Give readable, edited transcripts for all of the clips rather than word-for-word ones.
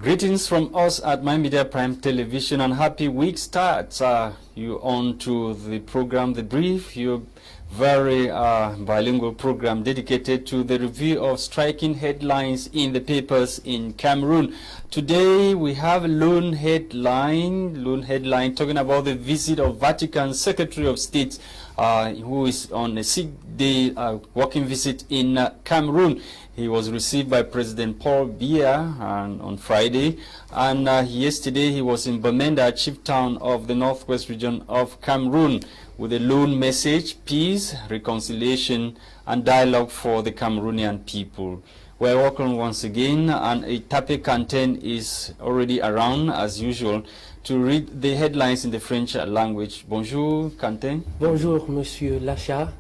Greetings from us at My Media Prime Television and happy week start. You on to the program The Brief, your very bilingual program dedicated to the review of striking headlines in the papers in Cameroon. Today we have a lone headline talking about the visit of Vatican Secretary of State who is on a 6-day working visit in Cameroon. He was received by President Biya on Friday, and yesterday he was in Bamenda, chief town of the northwest region of Cameroon, with a lone message: peace, reconciliation, and dialogue for the Cameroonian people. We're welcome once again, and a Tape Kanten is already around as usual to read the headlines in the French language. Bonjour, Kanten. Bonjour, Monsieur Lacha.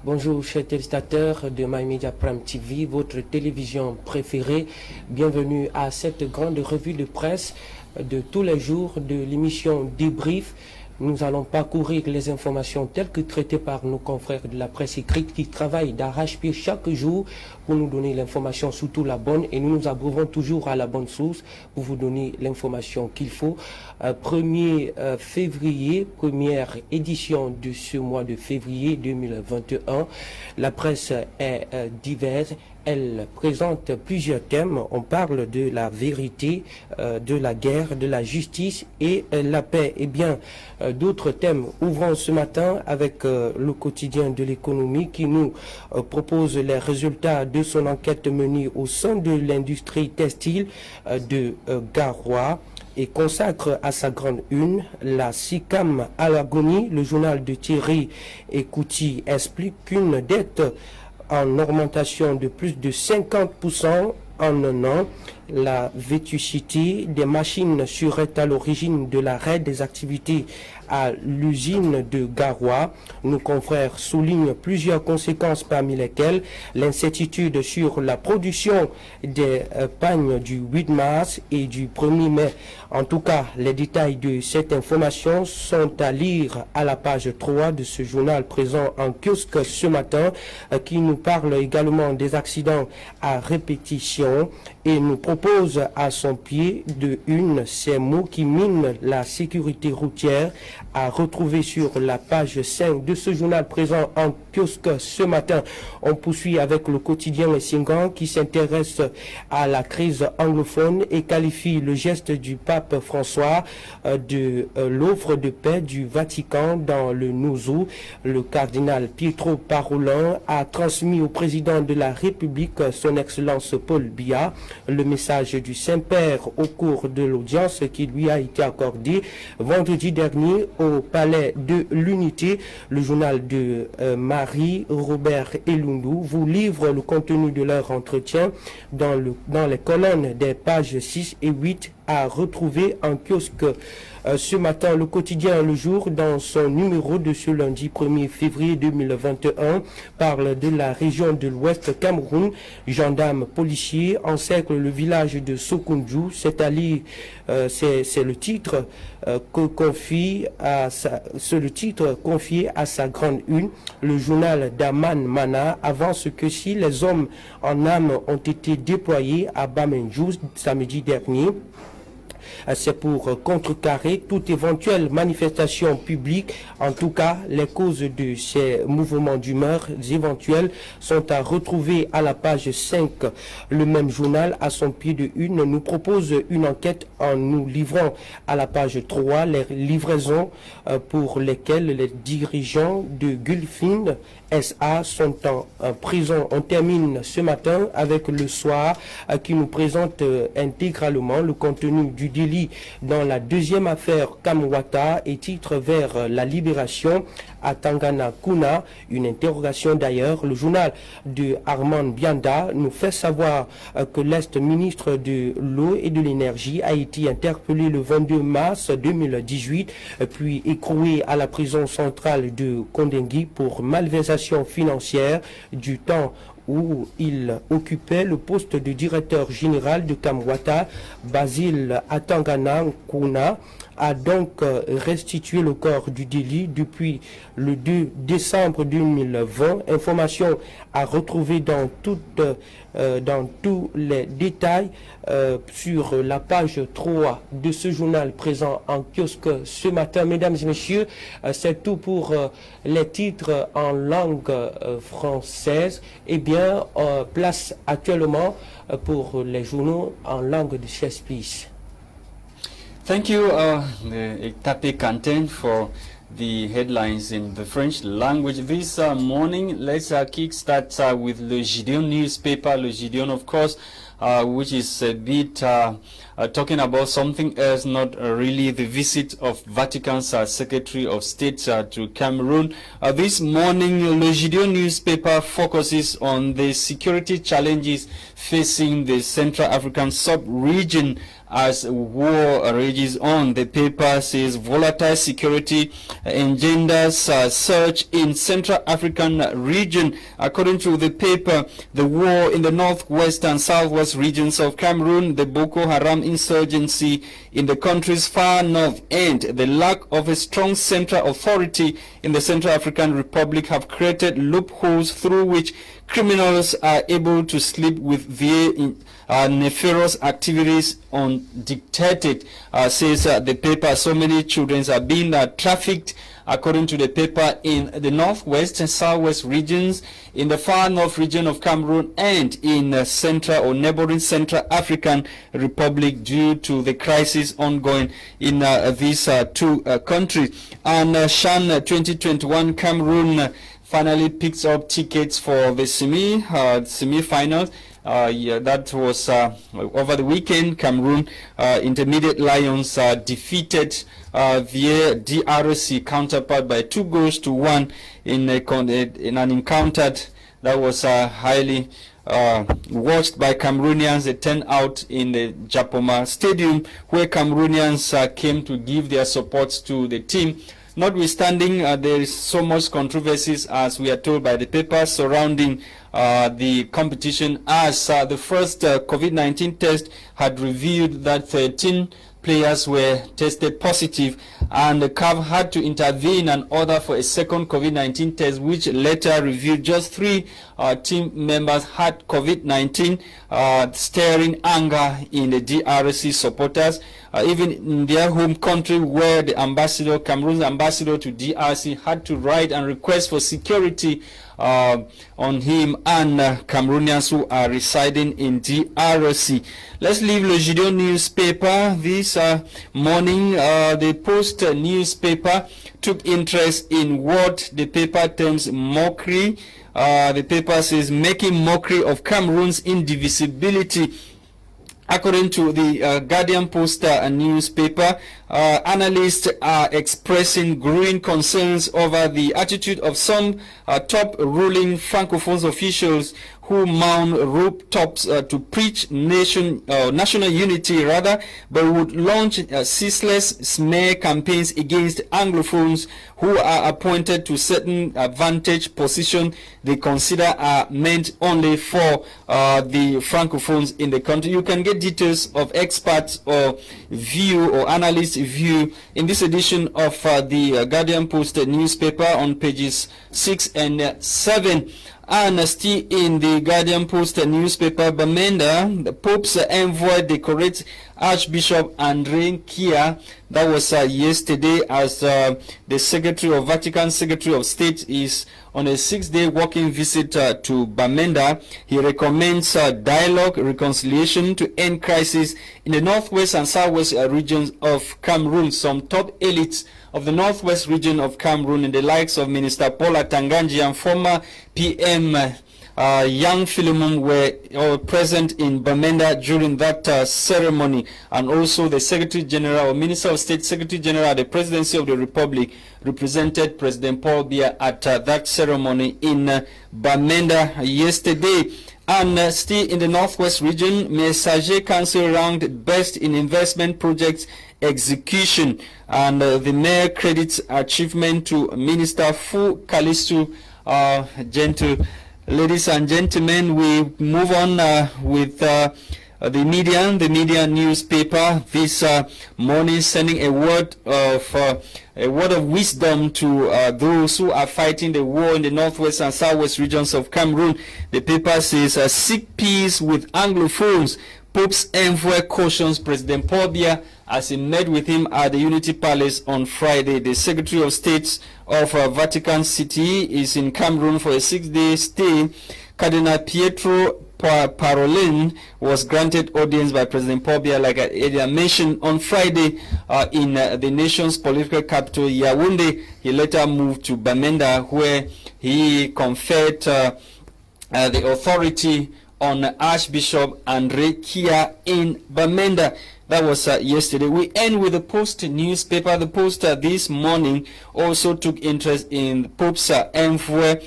Bonjour, chers téléspectateurs de My Media Prime TV, votre télévision préférée. Bienvenue à cette grande revue de presse de tous les jours de l'émission Débrief. Nous allons parcourir les informations telles que traitées par nos confrères de la presse écrite qui travaillent d'arrache-pied chaque jour pour nous donner l'information, surtout la bonne, et nous nous abreuvons toujours à la bonne source pour vous donner l'information qu'il faut. 1er février, première édition de ce mois de février 2021. La presse est diverse. Elle présente plusieurs thèmes. On parle de la vérité, de la guerre, de la justice et la paix. Et bien, d'autres thèmes. Ouvrons ce matin avec le quotidien de l'économie qui nous propose les résultats de son enquête menée au sein de l'industrie textile de Garoua et consacre à sa grande une la SICAM à l'agonie. Le journal de Thierry Écouty explique qu'une dette en augmentation de plus de 50% en un an. La vétusté des machines serait à l'origine de l'arrêt des activités à l'usine de Garoua. Nos confrères soulignent plusieurs conséquences, parmi lesquelles l'incertitude sur la production des pagnes du 8 mars et du 1er mai. En tout cas, les détails de cette information sont à lire à la page 3 de ce journal présent en kiosque ce matin, qui nous parle également des accidents à répétition et nous propose à son pied de une ces mots qui minent la sécurité routière, à retrouver sur la page 5 de ce journal présent en kiosque ce matin. On poursuit avec le quotidien Singan qui s'intéresse à la crise anglophone et qualifie le geste du pape François de l'offre de paix du Vatican dans le Nouzou. Le cardinal Pietro Parolin a transmis au président de la République, son excellence Paul Biya, le message du Saint-Père au cours de l'audience qui lui a été accordée vendredi dernier au Palais de l'Unité. Le journal de Marie-Robert Elundou vous livre le contenu de leur entretien dans les colonnes des pages 6 et 8 à retrouver en kiosque. Ce matin, le quotidien Le Jour, dans son numéro de ce lundi 1er février 2021, parle de la région de l'Ouest Cameroun. Gendarmes, policiers encerclent le village de Sokunju. C'est le titre confié à sa grande une. Le journal d'Aman Mana avance que si les hommes en âme ont été déployés à Bamenjou samedi dernier, c'est pour contrecarrer toute éventuelle manifestation publique. En tout cas, les causes de ces mouvements d'humeur éventuels sont à retrouver à la page 5. Le même journal, à son pied de une, nous propose une enquête en nous livrant à la page 3 les livraisons pour lesquelles les dirigeants de Gulfin SA sont en prison. On termine ce matin avec Le Soir qui nous présente intégralement le contenu du délit dans la deuxième affaire Kamwata et titre vers la libération à Tangana Kuna. Une interrogation d'ailleurs. Le journal de Armand Bianda nous fait savoir que l'ex-ministre de l'eau et de l'énergie a été interpellé le 22 mars 2018 puis écroué à la prison centrale de Kondengui pour malversation financière du temps où il occupait le poste de directeur général de Kamwata. Basile Atangana Kuna a donc restitué le corps du délit depuis le 2 décembre 2020. Information à retrouver dans toutes dans tous les détails sur la page 3 de ce journal présent en kiosque ce matin. Mesdames et messieurs, c'est tout pour les titres en langue française. Eh bien, place actuellement pour les journaux en langue de Shakespeare. Thank you, Tape Kanten, for the headlines in the French language. This morning, let's kickstart with Le Gideon newspaper. Le Gideon, of course, which is a bit talking about something else, not really the visit of Vatican's Secretary of State to Cameroon. This morning, Le Gideon newspaper focuses on the security challenges facing the Central African sub-region as war rages on. The paper says volatile security engenders surge in Central African region. According to the paper, the war in the northwest and southwest regions of Cameroon, the Boko Haram insurgency in the country's far north, and the lack of a strong central authority in the Central African Republic have created loopholes through which criminals are able to slip with their nefarious activities undetected, says the paper. So many children are being trafficked, according to the paper, in the northwest and southwest regions, in the far north region of Cameroon, and in Central or neighboring Central African Republic, due to the crisis ongoing in these two countries. And Shan 2021, Cameroon finally picks up tickets for the semi-finals. That was over the weekend. Cameroon Intermediate Lions defeated their DRC counterpart by 2-1 in an encounter that was highly watched by Cameroonians. They turned out in the Japoma Stadium, where Cameroonians came to give their support to the team. Notwithstanding, there is so much controversies, as we are told by the paper, surrounding the competition, as the first COVID-19 test had revealed that 13 players were tested positive, and the CAF had to intervene and order for a second COVID-19 test, which later revealed just 3 team members had COVID-19, stirring anger in the DRC supporters, even in their home country, where the ambassador, Cameroon's ambassador to DRC, had to write and request for security on him and Cameroonians who are residing in DRC. Let's leave Le Gideon newspaper. This morning, the Post newspaper took interest in what the paper terms mockery. The paper says making mockery of Cameroon's indivisibility. According to the Guardian Post newspaper, analysts are expressing growing concerns over the attitude of some top ruling Francophones officials who mount rooftops to preach national unity, but would launch ceaseless smear campaigns against Anglophones who are appointed to certain vantage positions they consider are meant only for the Francophones in the country. You can get details of experts or view or analyst view in this edition of the Guardian Post newspaper on pages 6 and 7. And still in the Guardian Post newspaper, Bamenda, the Pope's envoy, decorates Archbishop Andre Kia. That was yesterday, as the Vatican Secretary of State is on a 6-day walking visit to Bamenda. He recommends dialogue, reconciliation to end crisis in the northwest and southwest regions of Cameroon. Some top elites of the northwest region of Cameroon, and the likes of Minister Paul Atanganji and former PM Young Philemon were present in Bamenda during that ceremony, and also the Secretary General or Minister of State Secretary General at the Presidency of the Republic represented President Paul Biya at that ceremony in Bamenda yesterday. And still in the northwest region, Messager Council ranked best in investment projects execution, and the mayor credits achievement to Minister Fu Kalistu. Ladies and gentlemen, we move on with the media newspaper this morning, sending a word of wisdom to those who are fighting the war in the northwest and southwest regions of Cameroon. The paper says, seek peace with Anglophones. Pope's Envoy cautions President Paul Biya as he met with him at the Unity Palace on Friday. The Secretary of State of Vatican City is in Cameroon for a 6-day stay. Cardinal Pietro Parolin was granted audience by President Paul Biya, like I mentioned, on Friday in the nation's political capital, Yaoundé. He later moved to Bamenda, where he conferred the authority on Archbishop Andre Kia in Bamenda. That was yesterday. We end with the Post newspaper. The Post this morning also took interest in Pope's Envoy,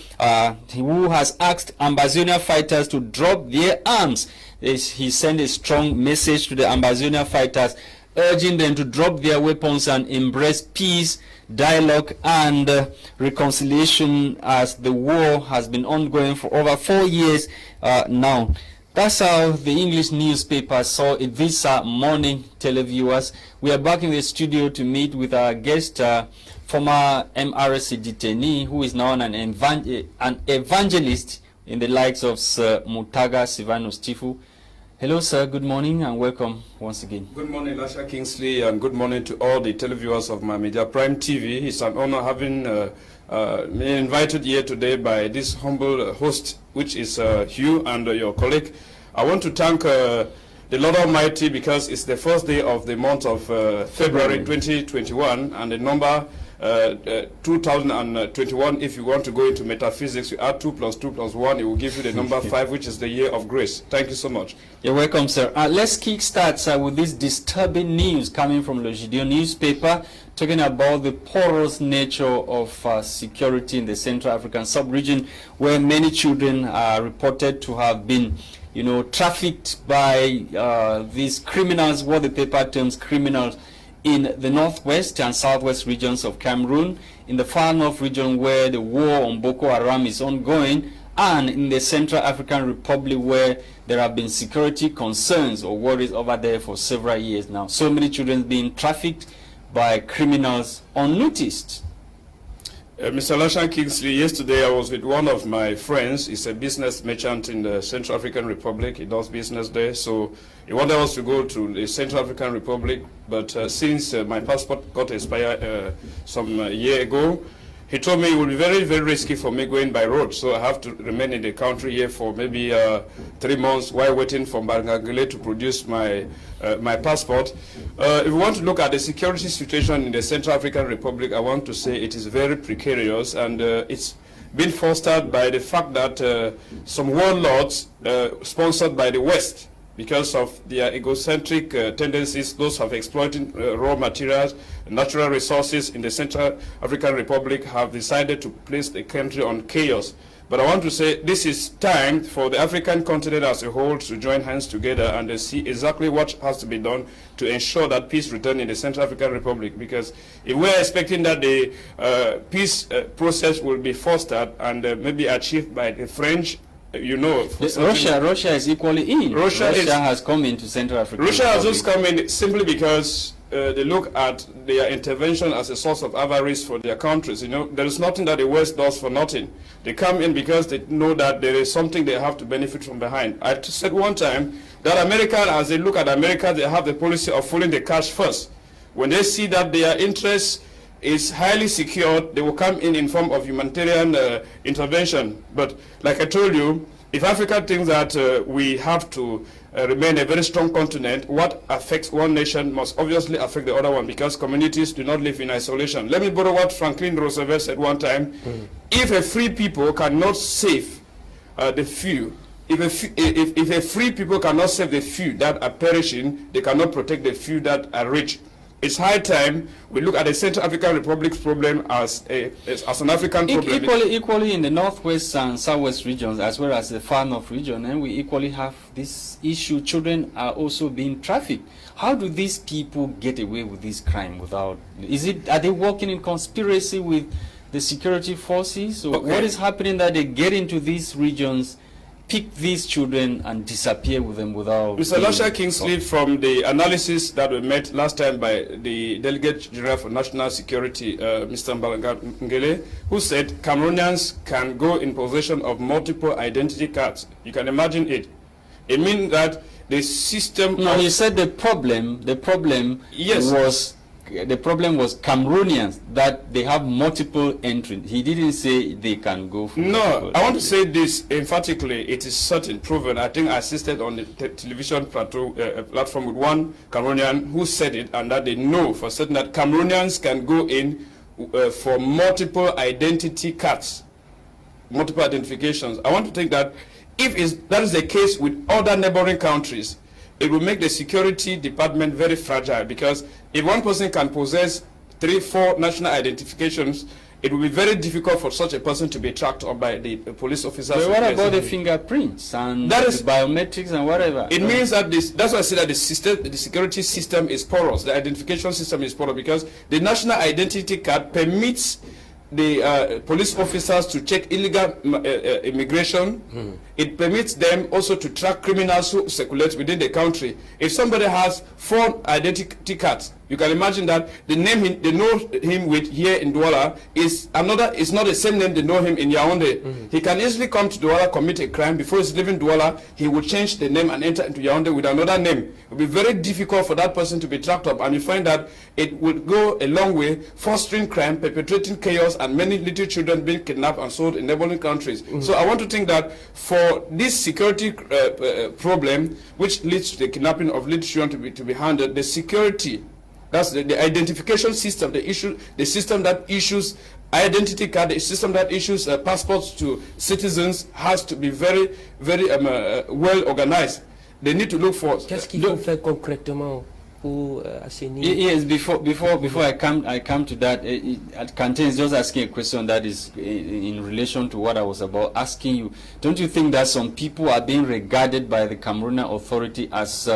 who has asked Ambazonia fighters to drop their arms. He sent a strong message to the Ambazonia fighters, urging them to drop their weapons and embrace peace, dialogue, and reconciliation, as the war has been ongoing for over 4 years now. That's how the English newspaper saw it this morning, televiewers. We are back in the studio to meet with our guest, former MRC detainee, who is now an evangelist in the likes of Sir Mutaga Silvanus Tifu. Hello, sir. Good morning and welcome once again. Good morning, Lasha Kingsley, and good morning to all the televiewers of My Media Prime TV. It's an honor having been invited here today by this humble host, which is Hugh and your colleague. I want to thank the Lord Almighty, because it's the first day of the month of February 2021, and the number 2021, if you want to go into metaphysics, you add 2 + 2 + 1, it will give you the number 5, which is the year of grace. Thank you so much. You're welcome, sir. Let's kickstart with this disturbing news coming from Le Gideon newspaper, talking about the porous nature of security in the Central African sub-region, where many children are reported to have been, trafficked by these criminals, what the paper terms criminals, in the northwest and southwest regions of Cameroon, in the far north region where the war on Boko Haram is ongoing, and in the Central African Republic, where there have been security concerns or worries over there for several years now. So many children being trafficked by criminals unnoticed. Mr. Lashan Kingsley, yesterday I was with one of my friends. He's a business merchant in the Central African Republic. He does business there. So he wanted us to go to the Central African Republic. But since my passport got expired some year ago, he told me it would be very, very risky for me going by road. So I have to remain in the country here for maybe 3 months while waiting for Mbangangele to produce my my passport. If we want to look at the security situation in the Central African Republic, I want to say it is very precarious, and it's been fostered by the fact that some warlords sponsored by the West, because of their egocentric tendencies, those of exploiting raw materials, natural resources in the Central African Republic, have decided to place the country on chaos. But I want to say this is time for the African continent as a whole to join hands together and see exactly what has to be done to ensure that peace return in the Central African Republic. Because if we're expecting that the peace process will be fostered and maybe achieved by the French, Russia is equally in. Russia has come into Central Africa. Russia has just come in simply because they look at their intervention as a source of avarice for their countries. There is nothing that the West does for nothing. They come in because they know that there is something they have to benefit from behind. I said one time that America, as they look at America, they have the policy of pulling the cash first. When they see that their interest is highly secured, they will come in form of humanitarian intervention. But like I told you, if Africa thinks that we have to remain a very strong continent, what affects one nation must obviously affect the other one, because communities do not live in isolation. Let me borrow what Franklin Roosevelt said one time. If a free people cannot save the few, if a free people cannot save the few that are perishing, they cannot protect the few that are rich. It's high time we look at the Central African Republic's problem as an African problem. Equally in the northwest and southwest regions, as well as the far north region, and we equally have this issue. Children are also being trafficked. How do these people get away with this crime without? Are they working in conspiracy with the security forces? Or what is happening that they get into these regions pick these children and disappear with them without... Mr. Lasha Kingsley, from the analysis that we met last time by the Delegate General for National Security, Mr. Mbalangele, who said Cameroonians can go in possession of multiple identity cards. You can imagine it. It means that the system... No, he said the problem yes. The problem was Cameroonians, that they have multiple entries. He didn't say they can go for... No, I want to say this emphatically. It is certain, proven. I think I assisted on the television platform with one Cameroonian who said it, and that they know for certain that Cameroonians can go in for multiple identity cards, multiple identifications. I want to think that if that is the case with other neighboring countries, it will make the security department very fragile, because if one person can possess 3-4 national identifications, it will be very difficult for such a person to be tracked up by the police officers. But what about the fingerprints and the biometrics and whatever? It means that that's why I say that the security system is porous, the identification system is porous, because the national identity card permits the police officers to check illegal immigration. It permits them also to track criminals who circulate within the country. If somebody has 4 identity cards, you can imagine that the name they know him with here in Douala is not the same name they know him in Yaoundé. He can easily come to Douala, commit a crime. Before he's leaving Douala, he will change the name and enter into Yaoundé with another name. It will be very difficult for that person to be tracked up, and you find that it will go a long way, fostering crime, perpetrating chaos, and many little children being kidnapped and sold in neighboring countries. So I want to think that for this security problem, which leads to the kidnapping of little children to be handled, the security, that's the identification system, the system that issues identity card, the system that issues passports to citizens, has to be very, very well organized. They need to look for... Qu'est-ce qu'il faut faire concrètement pour assainir? Yes, before I come to that, Kante is just asking a question that is in relation to what I was about asking you. Don't you think that some people are being regarded by the Cameroonian authority as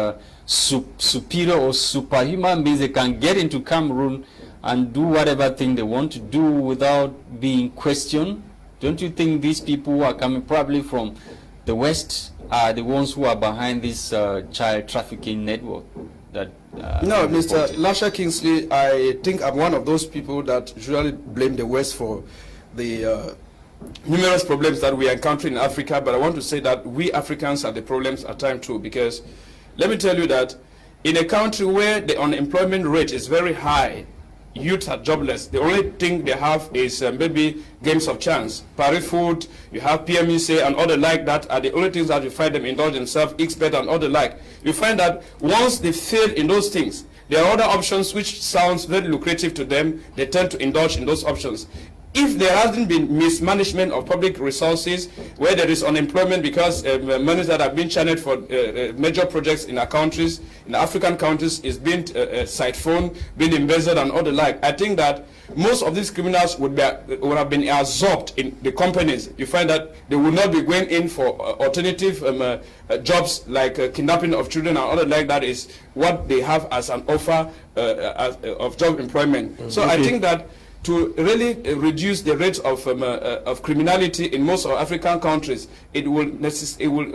superior or superhuman beings? They can get into Cameroon and do whatever thing they want to do without being questioned? Don't you think these people who are coming probably from the West are the ones who are behind this child trafficking network? No, Mr. Lasha Kingsley, I think I'm one of those people that usually blame the West for the numerous problems that we encounter in Africa, but I want to say that we Africans are the problems at times too, because let me tell you that in a country where the unemployment rate is very high, youth are jobless. The only thing they have is maybe games of chance. Paris food, you have PMEC and all the like that are the only things that you find them indulge themselves, expert and all the like. You find that once they fail in those things, there are other options which sounds very lucrative to them. They tend to indulge in those options. If there hasn't been mismanagement of public resources, where there is unemployment because monies that have been channeled for major projects in our countries, in African countries, is being siphoned, being embezzled and all the like, I think that most of these criminals would have been absorbed in the companies. You find that they would not be going in for alternative jobs like kidnapping of children and all the like. That is what they have as an offer of job employment. So I think that to really reduce the rate of criminality in most of African countries, it will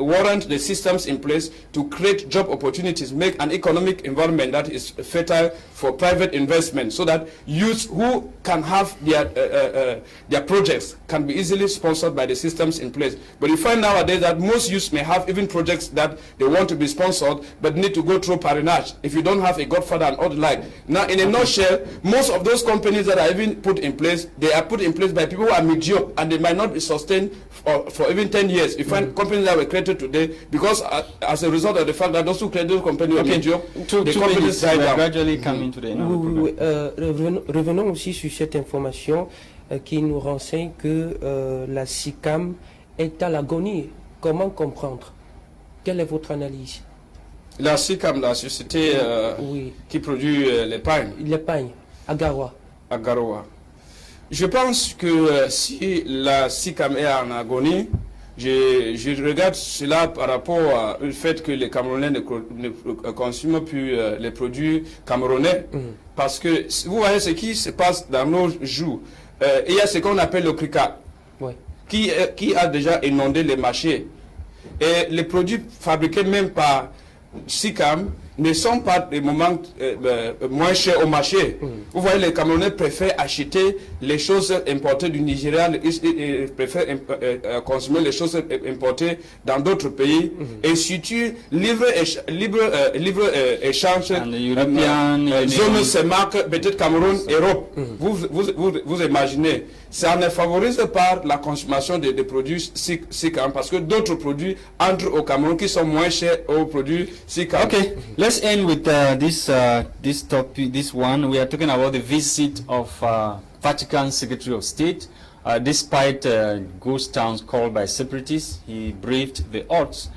warrant the systems in place to create job opportunities, make an economic environment that is fertile for private investment, so that youths who can have their projects can be easily sponsored by the systems in place. But you find nowadays that most youths may have even projects that they want to be sponsored, but need to go through parrainage. If you don't have a godfather and all the like. Now, in a nutshell, most of those companies that are even put in place, they are put in place by people who are mediocre, and they might not be sustained for even 10 years. You find companies that were created today because as a result of the fact that those who created those companies were mediocre, the companies died down. Gradually coming to the revenons aussi sur cette information qui nous renseigne que la SICAM est à l'agonie. Comment comprendre? Quelle est votre analyse? La SICAM, la société qui produit les pagnes. Les pagnes, à Garoua. À Garoua. Je pense que si la SICAM est en agonie, je regarde cela par rapport au fait que les Camerounais ne consomment plus les produits camerounais. Parce que vous voyez ce qui se passe dans nos jours. Il y a ce qu'on appelle le cricat, qui a déjà inondé les marchés. Et les produits fabriqués même par SICAM ne sont pas des moments moins chers au marché. Vous voyez, les Camerounais préfèrent acheter les choses importées du Nigeria, ils préfèrent consommer les choses importées dans d'autres pays. Et si tu libre-échange, zone se marque, peut-être Cameroun, Europe, vous imaginez. Ça ne favorise pas la consommation des produits SICAM parce que d'autres produits entrent au Cameroun qui sont moins chers aux produits SICAM. Okay, let's end with this topic. This one we are talking about the visit of Vatican Secretary of State. Despite ghost towns called by separatists, he braved the odds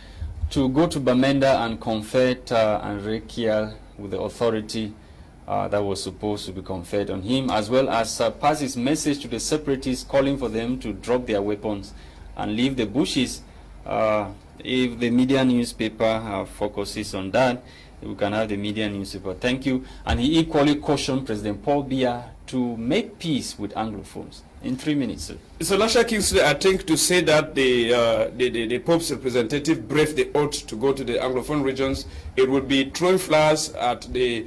to go to Bamenda and conferred and rekiel with the authority that was supposed to be conferred on him, as well as pass his message to the separatists calling for them to drop their weapons and leave the bushes. If the media newspaper focuses on that, we can have the media newspaper. Thank you. And he equally cautioned President Paul Biya to make peace with Anglophones. In 3 minutes, sir. So, Lasha Kingsley, I think to say that the Pope's representative braved the oath to go to the Anglophone regions, it would be throwing flowers at the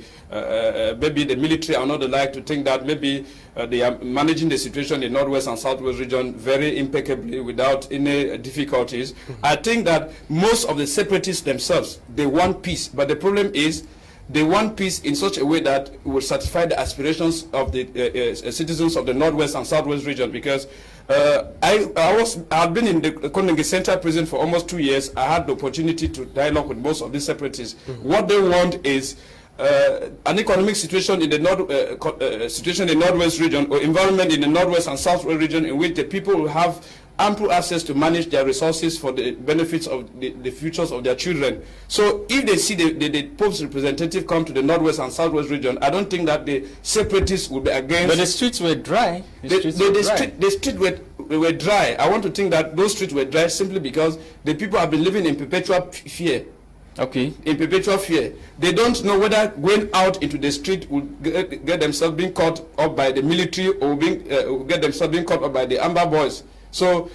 maybe the military and not the like, to think that maybe they are managing the situation in the Northwest and Southwest region very impeccably without any difficulties. I think that most of the separatists themselves, they want peace, but the problem is they want peace in such a way that it will satisfy the aspirations of the citizens of the Northwest and Southwest region. Because I've been in the Konenge Central Prison for almost 2 years. I had the opportunity to dialogue with most of these separatists. What they want is an economic situation in the Northwest region, or environment in the Northwest and Southwest region, in which the people will have ample access to manage their resources for the benefits of the futures of their children. So if they see the Pope's representative come to the Northwest and Southwest region, I don't think that the separatists will be against. But the streets were dry. The streets were dry. I want to think that those streets were dry simply because the people have been living in perpetual fear. Okay. In perpetual fear. They don't know whether going out into the street will get themselves being caught up by the military or get themselves being caught up by the Amber Boys. So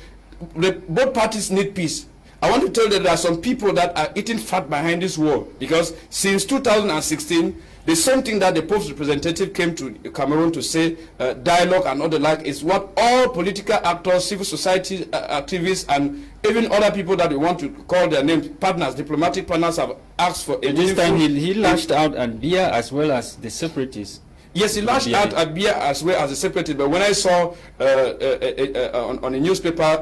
both parties need peace. I want to tell you that there are some people that are eating fat behind this war, because since 2016, the same thing that the Pope's representative came to Cameroon to say, dialogue and all the like, is what all political actors, civil society activists, and even other people that we want to call their names, partners, diplomatic partners, have asked for. This time he lashed out at Biya as well as the separatists. Yes, he lashed out at Biya as well as a separatist. But when I saw on a newspaper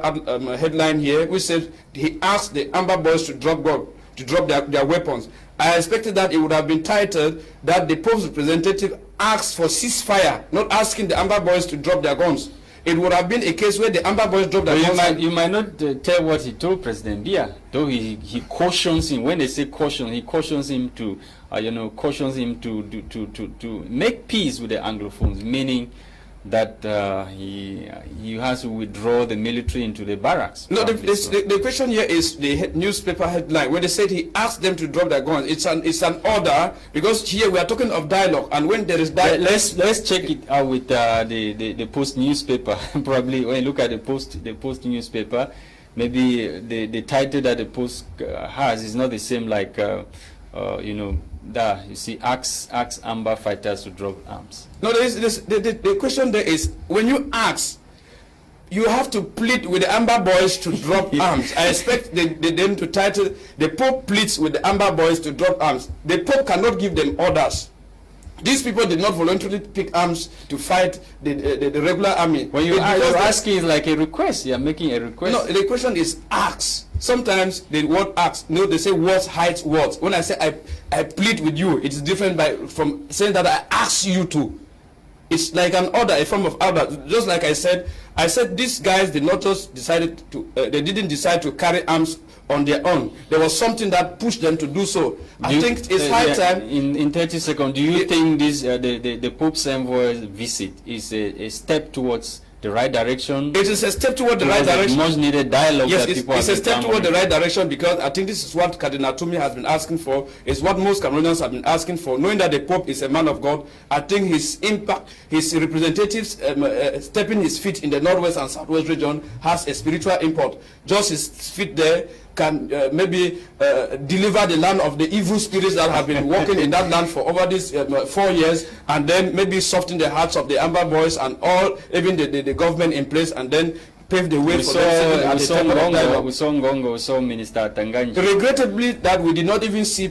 headline here, which said he asked the Amber Boys to drop their weapons, I expected that it would have been titled that the Pope's representative asked for ceasefire, not asking the Amber Boys to drop their guns. It would have been a case where the Amber Boys dropped their guns. You might not tell what he told President Biya, though he cautions him. When they say caution, he cautions him to to make peace with the Anglophones, meaning that he has to withdraw the military into the barracks. No, the question here is the newspaper headline when they said he asked them to drop their guns. It's an order, because here we are talking of dialogue, and when there is dialogue, let's check it out with the Post newspaper. Probably when you look at the Post newspaper, maybe the title that the Post has is not the same, like you see, ask Amber fighters to drop arms. No, the question there is, when you ask, you have to plead with the Amber Boys to drop arms. I expect them to title, the Pope pleads with the Amber Boys to drop arms. The Pope cannot give them orders. These people did not voluntarily pick arms to fight the regular army. When you're asking, is like a request. You're making a request. No, the question is ask. Sometimes the word ask, they say words hides words. When I say I plead with you, it's different from saying that I ask you to. It's like an order, a form of order. Just like I said these guys did not just decided to, they didn't decide to carry arms on their own. There was something that pushed them to do so. I think it's high time. In 30 seconds, do you think this the Pope's Envoy visit is a step towards the right direction? It is a step toward the right direction. Much needed dialogue. Yes, it's a step toward the right direction, because I think this is what Cardinal Tumi has been asking for. It's what most Cameroonians have been asking for. Knowing that the Pope is a man of God, I think his impact, his representatives stepping his feet in the Northwest and Southwest region has a spiritual import. Just his feet there can maybe deliver the land of the evil spirits that have been working in that land for over these 4 years, and then maybe soften the hearts of the Amber boys and all, even the government in place, and then pave the way for them. We saw Ngongo, we saw Minister Tanganji. Regrettably, that we did not even see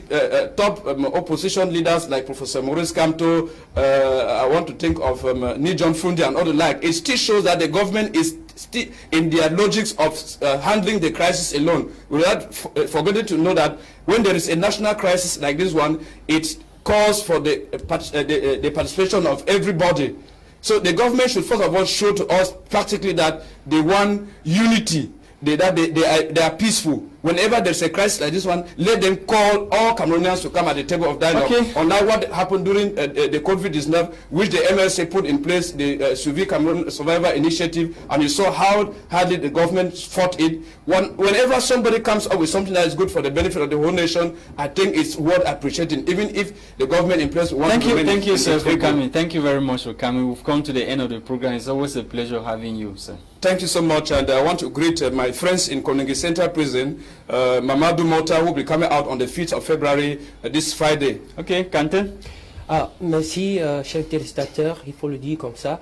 top opposition leaders like Professor Maurice Kamto. I want to think of Nijon Fundi and all the like. It still shows that the government is still in their logics of handling the crisis alone, without forgetting to know that when there is a national crisis like this one, it calls for the participation of everybody. So the government should first of all show to us practically that they want unity, that they are peaceful. Whenever there's a crisis like this one, let them call all Cameroonians to come at the table of dialogue. Okay. On that, what happened during the COVID-19, which the MLC put in place, the Suvi Cameroon Survivor Initiative, and you saw how hardly the government fought it. Whenever somebody comes up with something that is good for the benefit of the whole nation, I think it's worth appreciating, even if the government in place wants to. Thank you, sir, for coming. Thank you very much for coming. We've come to the end of the program. It's always a pleasure having you, sir. Thank you so much, and I want to greet my friends in Konongi Central Prison, Mamadou Mota, who will be coming out on the 5th of February, this Friday. Okay, Kante. Merci, chers téléspectateurs, il faut le dire comme ça,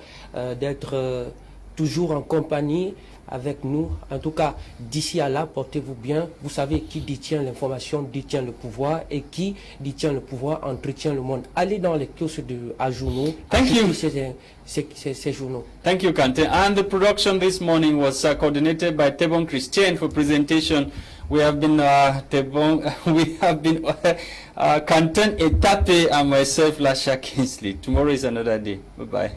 d'être toujours en compagnie avec nous. En tout cas, d'ici à là, portez-vous bien. Vous savez qui détient l'information, détient le pouvoir, et qui détient le pouvoir entretient le monde. Allez dans les kiosques à journaux. Thank you. Ces journaux. Thank you, Kante. And the production this morning was coordinated by Tebon Christian for presentation. We have been Kanten Etape and myself, Lasha Kingsley. Tomorrow is another day. Bye-bye.